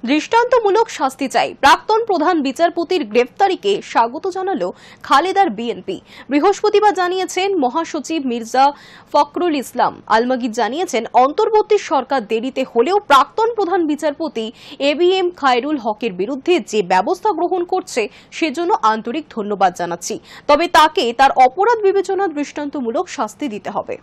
দৃষ্টান্তমূলক শাস্তি চাই, প্রাক্তন প্রধান বিচারপতির গ্রেফতারিকে স্বাগত জানালো খালেদার বিএনপি। বৃহস্পতিবার জানিয়েছেন মহাসচিব মির্জা ফখরুল ইসলাম আলমগীর। জানিয়েছেন অন্তর্বর্তী সরকার দেরিতে হলেও প্রাক্তন প্রধান বিচারপতি এবিএম খায়রুল হকের বিরুদ্ধে যে ব্যবস্থা গ্রহণ করছে সেজন্য আন্তরিক ধন্যবাদ জানাচ্ছি, তবে তাকে তার অপরাধ বিবেচনা দৃষ্টান্তমূলক শাস্তি দিতে হবে।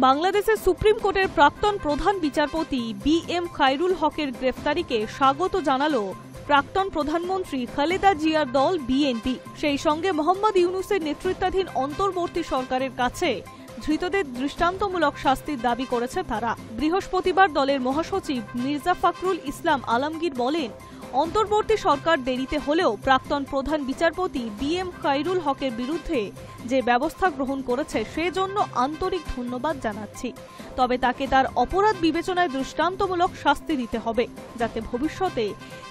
বাংলাদেশের সুপ্রিম কোর্টের প্রাক্তন প্রধান বিচারপতি বিএম খায়রুল হকের গ্রেফতারিকে স্বাগত জানালো প্রাক্তন প্রধানমন্ত্রী খালেদা জিয়ার দল বিএনপি। সেই সঙ্গে মোহাম্মদ ইউনূসের নেতৃত্বাধীন অন্তর্বর্তী সরকারের কাছে ধৃতদের দৃষ্টান্তমূলক শাস্তির দাবি করেছে তারা। বৃহস্পতিবার দলের মহাসচিব মির্জা ফখরুল ইসলাম আলমগীর বলেন, অন্তর্বর্তী সরকার দেরিতে হলেও প্রাক্তন প্রধান বিচারপতি বিএম খায়রুল হকের বিরুদ্ধে যে ব্যবস্থা গ্রহণ করেছে সেজন্য আন্তরিক ধন্যবাদ জানাচ্ছি, তবে তাকে তার অপরাধ বিবেচনায় দৃষ্টান্তমূলক শাস্তি দিতে হবে, যাতে ভবিষ্যতে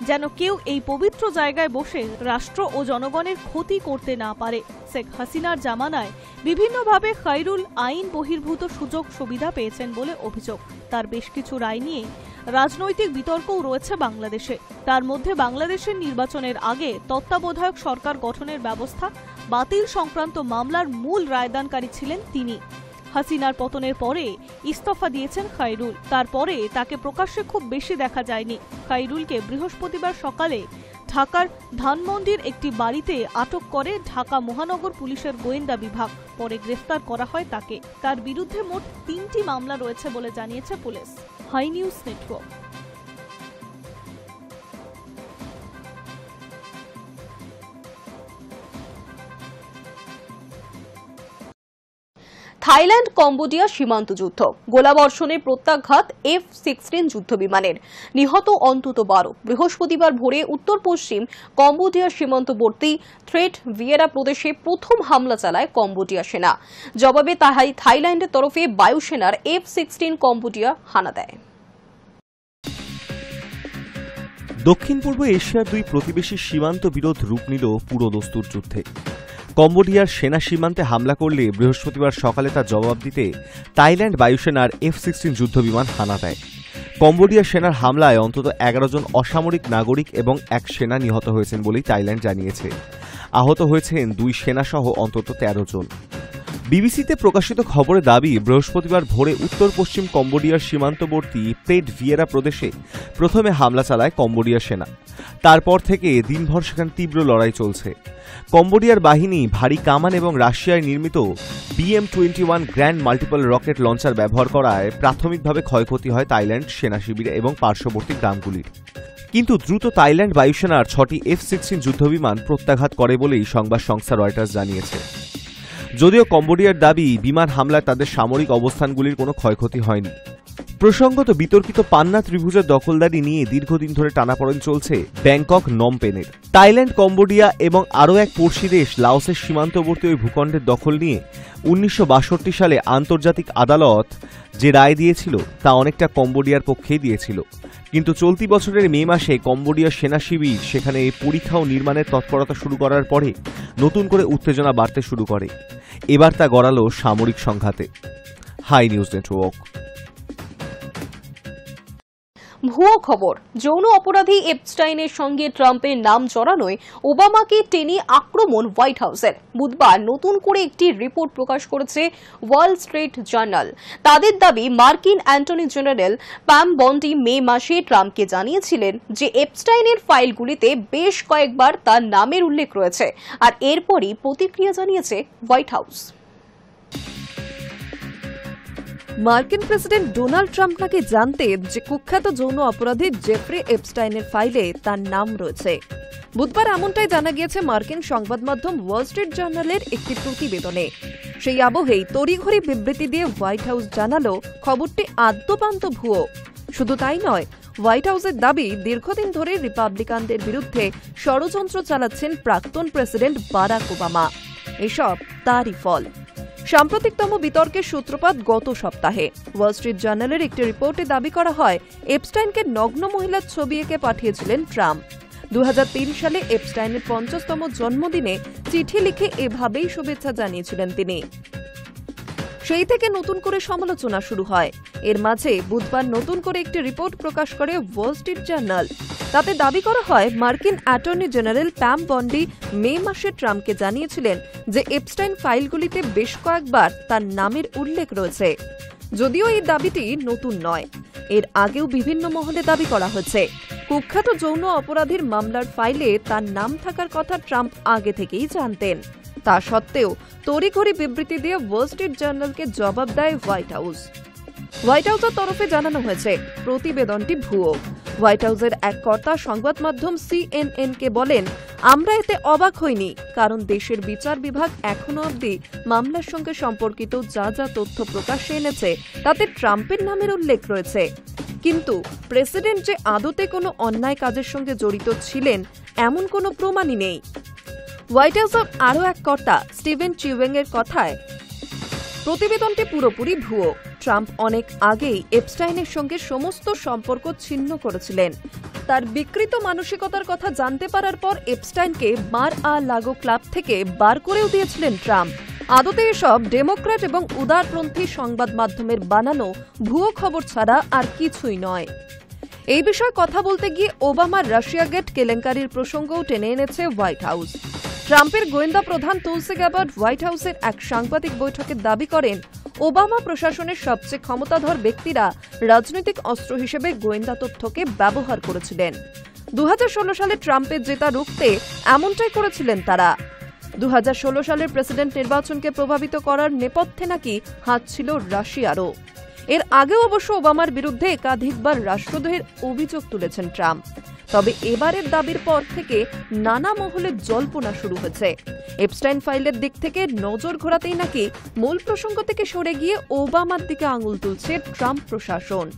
যেন কেউ এই পবিত্র জায়গায় বসে রাষ্ট্র ও জনগণের ক্ষতি করতে না পারে। শেখ হাসিনার জামানায় বিভিন্নভাবে খায়রুল আইন বহির্ভূত সুযোগ সুবিধা পেয়েছেন বলে অভিযোগ। তার বেশ কিছু রায় নিয়ে রাজনৈতিক বিতর্কও রয়েছে বাংলাদেশে। তার মধ্যে বাংলাদেশের নির্বাচনের আগে তত্ত্বাবধায়ক সরকার গঠনের ব্যবস্থা বাতিল সংক্রান্ত মামলার মূল রায়দানকারী ছিলেন তিনি। হাসিনার পতনের পরে ইস্তফা দিয়েছেন খায়রুল। তারপরে তাকে প্রকাশ্যে খুব বেশি দেখা যায়নি। খায়রুলকে বৃহস্পতিবার সকালে ঢাকার ধানমন্ডির একটি বাড়িতে আটক করে ঢাকা মহানগর পুলিশের গোয়েন্দা বিভাগ। পরে গ্রেফতার করা হয় তাকে। তার বিরুদ্ধে মোট 3টি মামলা রয়েছে বলে জানিয়েছে পুলিশ। Hi news Network. Thailand Cambodia সীমান্ত যুদ্ধ, গোলাবর্ষণে প্রত্যাঘাত F-16 যুদ্ধবিমানের, নিহত অন্তত 12। বৃহস্পতিবার ভোরে উত্তর পশ্চিম কম্বোডিয়ার সীমান্তবর্তী থ্রেট ভিয়েরা প্রদেশে প্রথম হামলা চালায় কম্বোডিয়া সেনা। জবাবে থাইল্যান্ডের তরফে বায়ুসেনার F-16 কম্বোডিয়া হানা দেয়। দক্ষিণ পূর্ব এশিয়ার দুই প্রতিবেশী সীমান্ত বিরোধ রূপ নিল পুরো দস্তুর যুদ্ধে। কম্বোডিয়ার সেনা সীমান্তে হামলা করলে বৃহস্পতিবার সকালে তার জবাব দিতে থাইল্যান্ড বায়ুসেনার F-16 যুদ্ধবিমান হানা দেয়। কম্বোডিয়া সেনার হামলায় অন্তত 11 জন অসামরিক নাগরিক এবং এক সেনা নিহত হয়েছেন বলেই থাইল্যান্ড জানিয়েছে। আহত হয়েছেন 2 সেনাসহ অন্তত 13 জন। বিবিসিতে প্রকাশিত খবরে দাবি, বৃহস্পতিবার ভোরে উত্তর পশ্চিম কম্বোডিয়ার সীমান্তবর্তী থ্রেট ভিয়েরা প্রদেশে প্রথমে হামলা চালায় কম্বোডিয়া সেনা। তারপর থেকে দিনভর সেখানে তীব্র লড়াই চলছে। কম্বোডিয়ার বাহিনী ভারী কামান এবং রাশিয়ায় নির্মিত BM-21 grand multiple rocket launcher ব্যবহার করায় প্রাথমিকভাবে ক্ষয়ক্ষতি হয় থাইল্যান্ড সেনা শিবিরে এবং পার্শ্ববর্তী গ্রামগুলির। কিন্তু দ্রুত থাইল্যান্ড বায়ুসেনার 6টি F-16 যুদ্ধবিমান প্রত্যাঘাত করে বলেই সংবাদ সংস্থা রয়টার্স জানিয়েছে। যদিও কম্বোডিয়ার দাবি, বিমান হামলায় তাদের সামরিক অবস্থানগুলির কোনো ক্ষয়ক্ষতি হয়নি। প্রসঙ্গত বিতর্কিত পান্না ত্রিভুজের দখলদারি নিয়ে দীর্ঘদিন ধরে টানাপোড়েন চলছে ব্যাংকক নমপেনের। থাইল্যান্ড, কম্বোডিয়া এবং আরও এক পড়শি দেশ লাওসের সীমান্তবর্তী ওই ভূখণ্ডের দখল নিয়ে 1962 সালে আন্তর্জাতিক আদালত যে রায় দিয়েছিল তা অনেকটা কম্বোডিয়ার পক্ষেই দিয়েছিল। কিন্তু চলতি বছরের মে মাসে কম্বোডিয়ার সেনা শিবির সেখানে পরীক্ষা ও নির্মাণের তৎপরতা শুরু করার পরে নতুন করে উত্তেজনা বাড়তে শুরু করে। এবার তা গড়ালো সামরিক সংঘাতে। Hi news Network. ভুয়ো খবর, যৌন অপরাধী এপস্টাইনের সঙ্গে ট্রাম্পের নাম জড়ানোয় ওবামাকে টেনে আক্রমণ হোয়াইট হাউসের। বুধবার নতুন করে একটি রিপোর্ট প্রকাশ করেছে ওয়াল স্ট্রিট জার্নাল। তাদের দাবি, মার্কিন অ্যাটর্নি জেনারেল প্যাম বন্ডি মে মাসে ট্রাম্পকে জানিয়েছিলেন যে এপস্টাইনের ফাইলগুলিতে বেশ কয়েকবার তার নামের উল্লেখ রয়েছে, আর এরপরই প্রতিক্রিয়া জানিয়েছে হোয়াইট হাউস। মার্কিন প্রেসিডেন্ট ডোনাল্ড ট্রাম্প নাকি জানতেন যে কুখ্যাত যৌন অপরাধী জেফ্রি এপস্টাইনের ফাইলে তার নাম রয়েছে। বুধবার এমনটাই জানা গিয়েছে মার্কিন সংবাদ মাধ্যম ওয়াল স্ট্রিট জার্নালের একটি প্রতিবেদনে। সেই আবহেই তড়িঘড়ি বিবৃতি দিয়ে হোয়াইট হাউস জানালো খবরটি আদ্যোপান্ত ভুয়ো। শুধু তাই নয়, হোয়াইট হাউসের দাবি, দীর্ঘদিন ধরে রিপাবলিকানদের বিরুদ্ধে ষড়যন্ত্র চালাচ্ছেন প্রাক্তন প্রেসিডেন্ট বারাক ওবামা। এসব তারই ফল। সাম্প্রতিকতম বিতর্কের সূত্রপাত গত সপ্তাহে। ওয়াল স্ট্রিট জার্নালের একটি রিপোর্টে দাবি করা হয়, এপস্টাইনকে নগ্ন মহিলার ছবি এঁকে পাঠিয়েছিলেন ট্রাম্প। 2003 সালে এপস্টাইনের 50তম জন্মদিনে চিঠি লিখে এভাবেই শুভেচ্ছা জানিয়েছিলেন তিনি। সেই থেকে নতুন করে সমালোচনা শুরু হয়। এর মাঝে বুধবার নতুন করে একটি রিপোর্ট প্রকাশ করে ওয়াল স্ট্রিট জার্নাল। তাতে দাবি করা হয় মার্কিন অ্যাটর্নি জেনারেল প্যাম বন্ডি মে মাসে ট্রাম্পকে জানিয়েছিলেন যে এপস্টাইন ফাইলগুলিতে বেশ কয়েকবার তার নামের উল্লেখ রয়েছে। যদিও এই দাবিটি নতুন নয়, এর আগেও বিভিন্ন মহলে দাবি করা হয়েছে কুখ্যাত যৌন অপরাধীর মামলার ফাইলে তার নাম থাকার কথা ট্রাম্প আগে থেকেই জানতেন। তা সত্ত্বেও তড়িঘড়ি বিবৃতি দিয়ে ওয়াল স্ট্রিট জার্নালকে জবাব দেয় হোয়াইট হাউস। হোয়াইট হাউসের তরফে জানানো হয়েছে প্রতিবেদনটি ভুয়ো। হোয়াইট হাউসের এক কর্তা সংবাদ মাধ্যম CNN-কে বলেন, আমরা এতে অবাক হইনি, কারণ দেশের বিচার বিভাগ এখনো অবধি মামলার সঙ্গে সম্পর্কিত যা যা তথ্য প্রকাশ্যে এনেছে তাতে ট্রাম্পের নামের উল্লেখ রয়েছে। কিন্তু প্রেসিডেন্ট যে আদতে কোনো অন্যায় কাজের সঙ্গে জড়িত ছিলেন এমন কোনো প্রমাণই নেই। হোয়াইট হাউসের আরও এক কর্তা স্টিভেন চিউয়েং-এর কথায়, প্রতিবেদনটি পুরোপুরি ভুয়ো। ট্রাম্প অনেক আগেই এপস্টাইনের সঙ্গে সমস্ত সম্পর্ক ছিন্ন করেছিলেন। তার বিকৃত মানসিকতার কথা জানতে পারার পর এপস্টাইনকে মার আ লাগো ক্লাব থেকে বার করেও দিয়েছিলেন ট্রাম্প। আদতে এসব ডেমোক্র্যাট এবং উদারপন্থী সংবাদ মাধ্যমের বানানো ভুয়ো খবর ছাড়া আর কিছুই নয়। এই বিষয়ে কথা বলতে গিয়ে ওবামার রাশিয়া গেট কেলেঙ্কারির প্রসঙ্গও টেনে এনেছে হোয়াইট হাউস। ট্রাম্পের গোয়েন্দা প্রধান তুলসি গ্যাবার্ড হোয়াইট হাউসের এক সাংবাদিক বৈঠকে দাবি করেন, ওবামা প্রশাসনের সবচেয়ে ক্ষমতাধর ব্যক্তিরা রাজনৈতিক অস্ত্র হিসেবে গোয়েন্দা তথ্যকে ব্যবহার করেছিলেন। 2016 সালে ট্রাম্পের জেতা রুখতে এমনটাই করেছিলেন তারা। 2016 সালের প্রেসিডেন্ট নির্বাচনকে প্রভাবিত করার নেপথ্যে নাকি হাত ছিল রাশিয়ারও। এর আগেও অবশ্য ওবামার বিরুদ্ধে একাধিকবার রাষ্ট্রদ্রোহের অভিযোগ তুলেছেন ট্রাম্প। তবে এবারের দাবির পর থেকে নানা মহলে জল্পনা শুরু হয়েছে। এপস্টাইন ফাইলের দিক থেকে নজর ঘোরাতেই নাকি মূল প্রসঙ্গ থেকে সরে গিয়ে ওবামার দিকে আঙুল তুলছে ট্রাম্প প্রশাসন।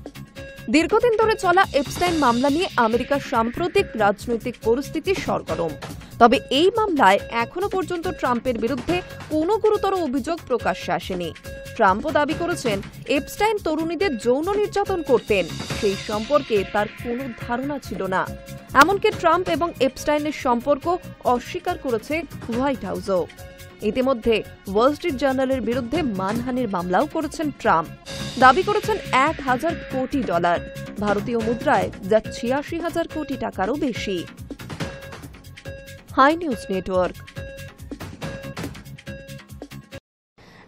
দীর্ঘদিন ধরে চলা এপস্টাইন মামলা নিয়ে আমেরিকার সাম্প্রতিক রাজনৈতিক পরিস্থিতি সরগরম। তবে এই মামলায় এখনো পর্যন্ত ট্রাম্পের বিরুদ্ধে কোনো গুরুতর অভিযোগ প্রকাশ্যে আসেনি। ট্রাম্পও দাবি করেছেন, এপস্টাইন তরুণীদের যৌন নির্যাতন করতেন, সেই সম্পর্কে তার কোনো ধারণা ছিল না। এমনকি ট্রাম্প এবং এপস্টাইনের সম্পর্ক অস্বীকার করেছে হোয়াইট হাউসও। ইতিমধ্যে ওয়াল স্ট্রিট জার্নালের বিরুদ্ধে মানহানির মামলাও করেছেন ট্রাম্প। দাবি করেছেন $1,000 কোটি, ভারতীয় মুদ্রায় যা 86,000 কোটি টাকারও বেশি। Hi news Network.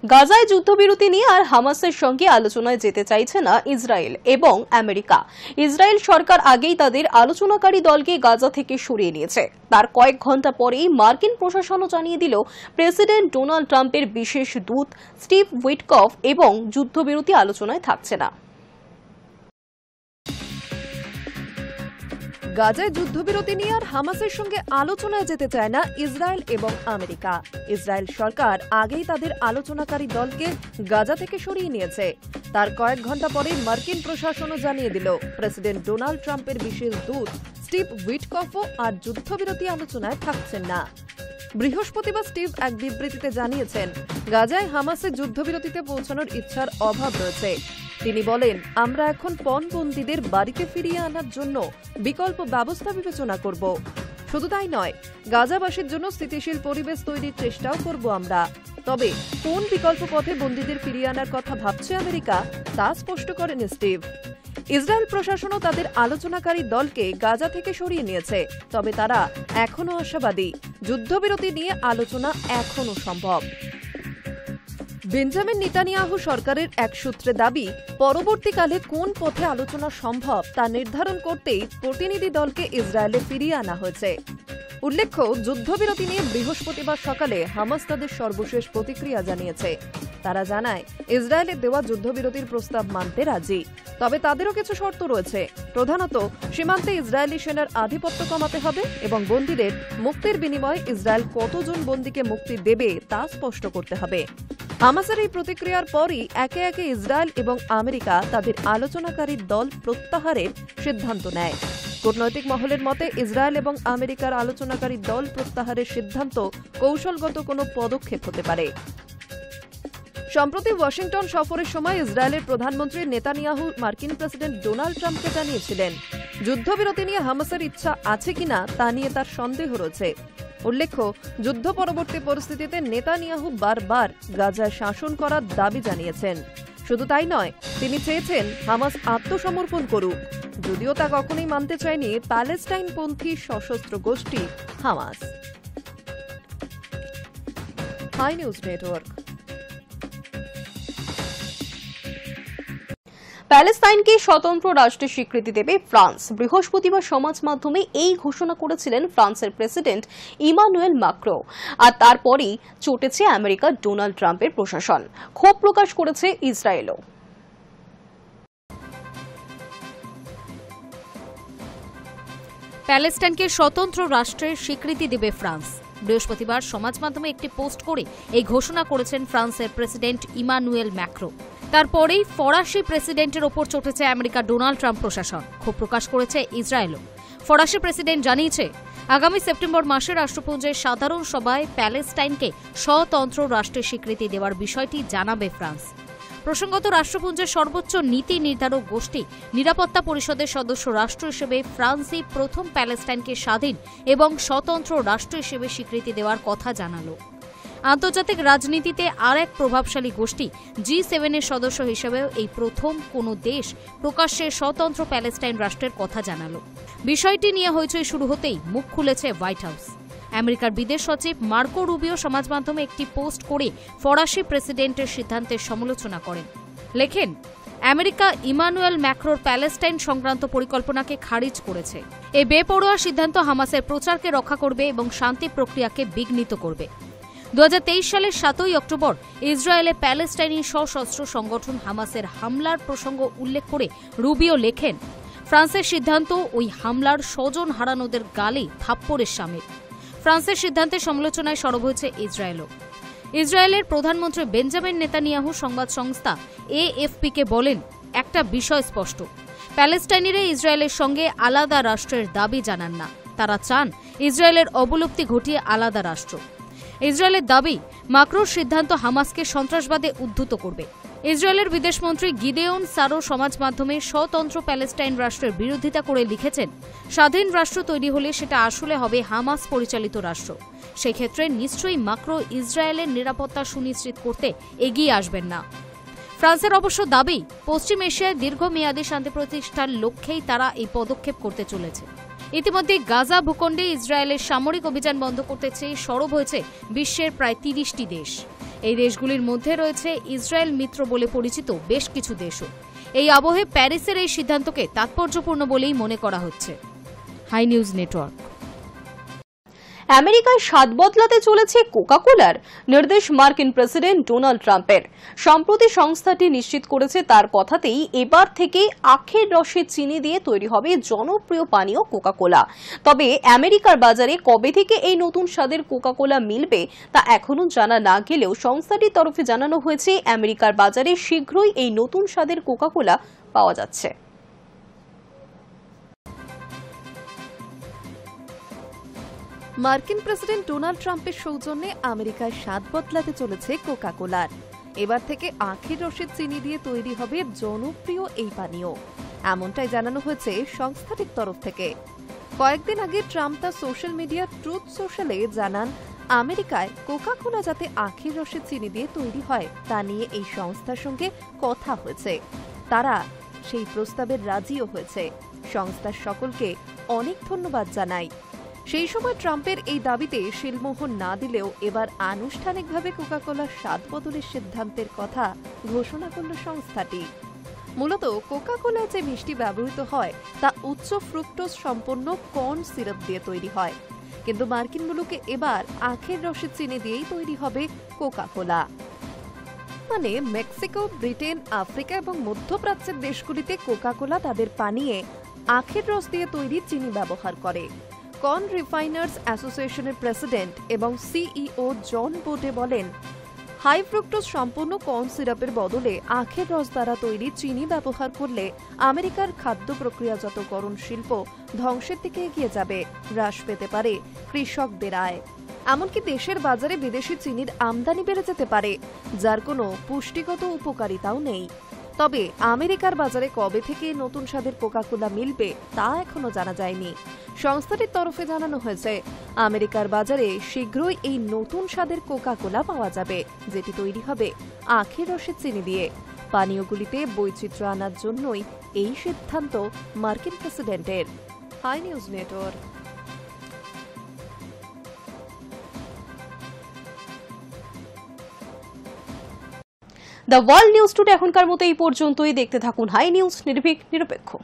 গাজায় যুদ্ধবিরতি নিয়ে আর হামাসের সঙ্গে আলোচনায় যেতে চাইছে না ইসরায়েল এবং আমেরিকা। ইসরায়েল সরকার আগেই তাদের আলোচনাকারী দলকে গাজা থেকে সরিয়ে নিয়েছে। তার কয়েক ঘন্টা পরেই মার্কিন প্রশাসনও জানিয়ে দিল প্রেসিডেন্ট ডোনাল্ড ট্রাম্পের বিশেষ দূত স্টিভ উইটকফ এবং যুদ্ধবিরতি আলোচনায় থাকছে না। গাজায় যুদ্ধবিরতি নিয়ে আর হামাসের সঙ্গে আলোচনায় যেতে চায় না ইসরায়েল এবং আমেরিকা। ইসরায়েল সরকার আগেই তাদের আলোচনাকারী দলকে গাজা থেকে সরিয়ে নিয়েছে। তার কয়েক ঘন্টা পরে মার্কিন প্রশাসনও জানিয়ে দিল প্রেসিডেন্ট ডোনাল্ড ট্রাম্পের বিশেষ দূত স্টিভ উইটকফও আর যুদ্ধবিরতি আলোচনায় থাকছেন না। বৃহস্পতিবার স্টিভ এক বিবৃতিতে জানিয়েছেন, গাজায় হামাসের যুদ্ধবিরতিতে পৌঁছানোর ইচ্ছার অভাব রয়েছে। তিনি বলেন, আমরা এখন পণবন্দীদের বাড়িতে ফিরিয়ে আনার জন্য বিকল্প ব্যবস্থা বিবেচনা করব। শুধু তাই নয়, গাজাবাসীর জন্য স্থিতিশীল পরিবেশ তৈরির চেষ্টাও করব আমরা। তবে কোন বিকল্প পথে বন্দীদের ফিরিয়ে আনার কথা ভাবছে আমেরিকা তা স্পষ্ট করেন স্টিভ। ইসরায়েল প্রশাসনও তাদের আলোচনাকারী দলকে গাজা থেকে সরিয়ে নিয়েছে। তবে তারা এখনও আশাবাদী, যুদ্ধবিরতি নিয়ে আলোচনা এখনও সম্ভব। বেঞ্জামিন নেতানিয়াহু সরকারের এক সূত্রে দাবি, পরবর্তীকালে কোন পথে আলোচনা সম্ভব তা নির্ধারণ করতেই প্রতিনিধি দলকে ইসরায়েলে ফিরিয়ে আনা হয়েছে। উল্লেখ্য, যুদ্ধবিরতি নিয়ে বৃহস্পতিবার সকালে হামাস তাদের সর্বশেষ প্রতিক্রিয়া জানিয়েছে। তারা জানায়, ইসরায়েলের দেওয়া যুদ্ধবিরতির প্রস্তাব মানতে রাজি, তবে তাদেরও কিছু শর্ত রয়েছে। প্রধানত সীমান্তে ইসরায়েলি সেনার আধিপত্য কমাতে হবে এবং বন্দীদের মুক্তির বিনিময়ে ইসরায়েল কতজন বন্দীকে মুক্তি দেবে তা স্পষ্ট করতে হবে। হামাসের এই প্রতিক্রিয়ার পরই একে একে ইসরায়েল এবং আমেরিকা তাদের আলোচনাকারী দল প্রত্যাহারের সিদ্ধান্ত নেয়। কূটনৈতিক মহলের মতে, ইসরায়েল এবং আমেরিকার আলোচনাকারী দল প্রত্যাহারের সিদ্ধান্ত কৌশলগত কোনো পদক্ষেপ হতে পারে। সম্প্রতি ওয়াশিংটন সফরের সময় ইসরায়েলের প্রধানমন্ত্রী নেতানিয়াহু মার্কিন প্রেসিডেন্ট ডোনাল্ড ট্রাম্পকে জানিয়েছিলেন, যুদ্ধবিরতি নিয়ে হামাসের ইচ্ছা আছে কিনা তা নিয়ে তার সন্দেহ রয়েছে। উল্লেখ্য, যুদ্ধ পরবর্তী পরিস্থিতিতে নেতানিয়াহু বারবার গাজায় শাসন করার দাবি জানিয়েছেন। শুধু তাই নয়, তিনি চেয়েছেন হামাস আত্মসমর্পণ করুক, যদিও তা কখনোই মানতে চায়নি প্যালেস্টাইনপন্থী সশস্ত্র গোষ্ঠী হামাস। Hi news network. প্যালেস্তাইনকে স্বতন্ত্র রাষ্ট্রের স্বীকৃতি দেবে ফ্রান্স। বৃহস্পতিবার সমাজ মাধ্যমে এই ঘোষণা করেছিলেন ফ্রান্সের প্রেসিডেন্ট ইমানুয়েল ম্যাক্রো। আর তারপরই চটেছে আমেরিকার ডোনাল্ড ট্রাম্পের প্রশাসন। ক্ষোভ প্রকাশ করেছে ইসরায়েলও। প্যালেস্টাইনকে স্বতন্ত্র রাষ্ট্রের স্বীকৃতি দেবে ফ্রান্স। বৃহস্পতিবার সমাজ মাধ্যমে একটি পোস্ট করে এই ঘোষণা করেছেন ফ্রান্সের প্রেসিডেন্ট ইমানুয়েল ম্যাক্রো। তারপরেই ফরাসি প্রেসিডেন্টের ওপর চটেছে আমেরিকা ডোনাল্ড ট্রাম্প প্রশাসন। ক্ষোভ প্রকাশ করেছে ইসরায়েলও। ফরাসি প্রেসিডেন্ট জানিয়েছে, আগামী সেপ্টেম্বর মাসে রাষ্ট্রপুঞ্জের সাধারণ সভায় প্যালেস্টাইনকে স্বতন্ত্র রাষ্ট্রের স্বীকৃতি দেওয়ার বিষয়টি জানাবে ফ্রান্স। প্রসঙ্গত, রাষ্ট্রপুঞ্জের সর্বোচ্চ নীতি নির্ধারক গোষ্ঠী নিরাপত্তা পরিষদের সদস্য রাষ্ট্র হিসেবে ফ্রান্সই প্রথম প্যালেস্টাইনকে স্বাধীন এবং স্বতন্ত্র রাষ্ট্র হিসেবে স্বীকৃতি দেওয়ার কথা জানালো। আন্তর্জাতিক রাজনীতিতে আর এক প্রভাবশালী গোষ্ঠী G7-এর সদস্য হিসেবেও এই প্রথম কোনো দেশ প্রকাশ্যে স্বতন্ত্র প্যালেস্টাইন রাষ্ট্রের কথা জানালো। বিষয়টি নিয়ে হইচই শুরু হতেই মুখ খুলেছে হোয়াইট হাউস। আমেরিকার বিদেশ সচিব মার্কো রুবিও সমাজ মাধ্যমে একটি পোস্ট করে ফরাসি প্রেসিডেন্টের সিদ্ধান্তের সমালোচনা করেন। লেখেন, আমেরিকা ইমানুয়েল ম্যাক্রোর প্যালেস্টাইন সংক্রান্ত পরিকল্পনাকে খারিজ করেছে। এই বেপরোয়া সিদ্ধান্ত হামাসের প্রচারকে রক্ষা করবে এবং শান্তি প্রক্রিয়াকে বিঘ্নিত করবে। 2023 সালের 7 অক্টোবর ইসরায়েলে প্যালেস্টাইনি সশস্ত্র সংগঠন হামাসের হামলার প্রসঙ্গ উল্লেখ করে রুবিও লেখেন, ফ্রান্সের সিদ্ধান্ত ওই হামলার স্বজন হারানোদের গালে থাপ্পড়ের শামিল। ফ্রান্সের সিদ্ধান্তের সমালোচনায় সরব হয়েছে ইসরায়েলও। ইসরায়েলের প্রধানমন্ত্রী বেঞ্জামিন নেতানিয়াহু সংবাদ সংস্থা AFP-কে বলেন, একটা বিষয় স্পষ্ট, প্যালেস্টাইনিরা ইসরায়েলের সঙ্গে আলাদা রাষ্ট্রের দাবি জানান না। তারা চান ইসরায়েলের অবলুপ্তি ঘটিয়ে আলাদা রাষ্ট্র। ইসরায়েলের দাবি, ম্যাক্রোর সিদ্ধান্ত হামাসকে সন্ত্রাসবাদে উদ্ধৃত করবে। ইসরায়েলের বিদেশমন্ত্রী গিদেওন সারো সমাজ মাধ্যমে স্বতন্ত্র প্যালেস্টাইন রাষ্ট্রের বিরোধিতা করে লিখেছেন, স্বাধীন রাষ্ট্র তৈরি হলে সেটা আসলে হবে হামাস পরিচালিত রাষ্ট্র। সেক্ষেত্রে নিশ্চয়ই ম্যাক্রো ইসরায়েলের নিরাপত্তা সুনিশ্চিত করতে এগিয়ে আসবেন না। ফ্রান্সের অবশ্য দাবি, পশ্চিম এশিয়ায় দীর্ঘমেয়াদী শান্তি প্রতিষ্ঠার লক্ষ্যেই তারা এই পদক্ষেপ করতে চলেছে। ইতিমধ্যে গাজা ভূখণ্ডে ইসরায়েলের সামরিক অভিযান বন্ধ করতে চেয়ে সরব হয়েছে বিশ্বের প্রায় 30টি দেশ। এই দেশগুলির মধ্যে রয়েছে ইসরায়েল মিত্র বলে পরিচিত বেশ কিছু দেশও। এই আবহে প্যারিসের এই সিদ্ধান্তকে তাৎপর্যপূর্ণ বলেই মনে করা হচ্ছে। Hi news Network. আমেরিকায় স্বাদ বদলাতে চলেছে কোকা-কোলার, নির্দেশ মার্কিন প্রেসিডেন্ট ডোনাল্ড ট্রাম্পের। সম্প্রতি সংস্থাটি নিশ্চিত করেছে তার কথাতেই এবার থেকে আখের রসে চিনি দিয়ে তৈরি হবে জনপ্রিয় পানীয় কোকা-কোলা। তবে আমেরিকার বাজারে কবে থেকে এই নতুন স্বাদের কোকা-কোলা মিলবে তা এখনো জানা না গেলেও সংস্থাটির তরফে জানানো হয়েছে আমেরিকার বাজারে শীঘ্রই এই নতুন স্বাদের কোকা-কোলা পাওয়া যাচ্ছে। মার্কিন প্রেসিডেন্ট ডোনাল্ড ট্রাম্পের সৌজন্যে আমেরিকায় স্বাদ বদলাতে চলেছে কোকা-কোলার। এবার থেকে আখের রসের চিনি দিয়ে তৈরি হবে জনপ্রিয় এই পানীয়, এমনটাই জানানো হয়েছে সংস্থাটির তরফ থেকে। কয়েকদিন আগে ট্রাম্প তার সোশ্যাল মিডিয়া ট্রুথ সোশ্যালে জানান, আমেরিকায় কোকা-কোলা যাতে আখের রসের চিনি দিয়ে তৈরি হয় তা নিয়ে এই সংস্থার সঙ্গে কথা হয়েছে। তারা সেই প্রস্তাবের রাজিও হয়েছে। সংস্থার সকলকে অনেক ধন্যবাদ জানাই। সেই সময় ট্রাম্পের এই দাবিতে শিলমোহর না দিলেও এবার আনুষ্ঠানিকভাবে কোকা-কোলার স্বাদ বদলের সিদ্ধান্তের কথা ঘোষণা করল সংস্থাটি। মূলত কোকা-কোলায় যে মিষ্টি ব্যবহৃত হয় তা উচ্চ ফ্রুক্টোজ সম্পন্ন কর্ন সিরাপ দিয়ে তৈরি হয়, কিন্তু মার্কিন মুলুকে এবার আখের রসের চিনি দিয়েই তৈরি হবে কোকা-কোলা। মানে মেক্সিকো, ব্রিটেন, আফ্রিকা এবং মধ্যপ্রাচ্যের দেশগুলিতে কোকা-কোলা তাদের পানীয়ে আখের রস দিয়ে তৈরি চিনি ব্যবহার করে। কর্ন রিফাইনার্স অ্যাসোসিয়েশনের প্রেসিডেন্ট এবং সিইও জন বোটে বলেন, হাই ফ্রুক্টোজ সম্পূর্ণ কর্ন সিরাপের বদলে আখের রস দ্বারা তৈরি চিনি ব্যবহার করলে আমেরিকার খাদ্য প্রক্রিয়াজাতকরণ শিল্প ধ্বংসের দিকে এগিয়ে যাবে, হ্রাস পেতে পারে কৃষকদের আয়। এমনকি দেশের বাজারে বিদেশি চিনির আমদানি বেড়ে যেতে পারে, যার কোনো পুষ্টিগত উপকারিতাও নেই। তবে আমেরিকার বাজারে কবে থেকে নতুন স্বাদের কোকা-কোলা মিলবে তা এখনো জানা যায়নি। সংস্থাটির তরফে জানানো হয়েছে, আমেরিকার বাজারে শীঘ্রই এই নতুন স্বাদের কোকা-কোলা পাওয়া যাবে, যেটি তৈরি হবে আখের রসের চিনি দিয়ে। পানীয়গুলিতে বৈচিত্র্য আনার জন্যই এই সিদ্ধান্ত মার্কিন প্রেসিডেন্টের। Hi news Network. The World News Today এখনকার মতো এই পর্যন্তই। দেখতে থাকুন হাই নিউজ, নির্ভীক নিরপেক্ষ।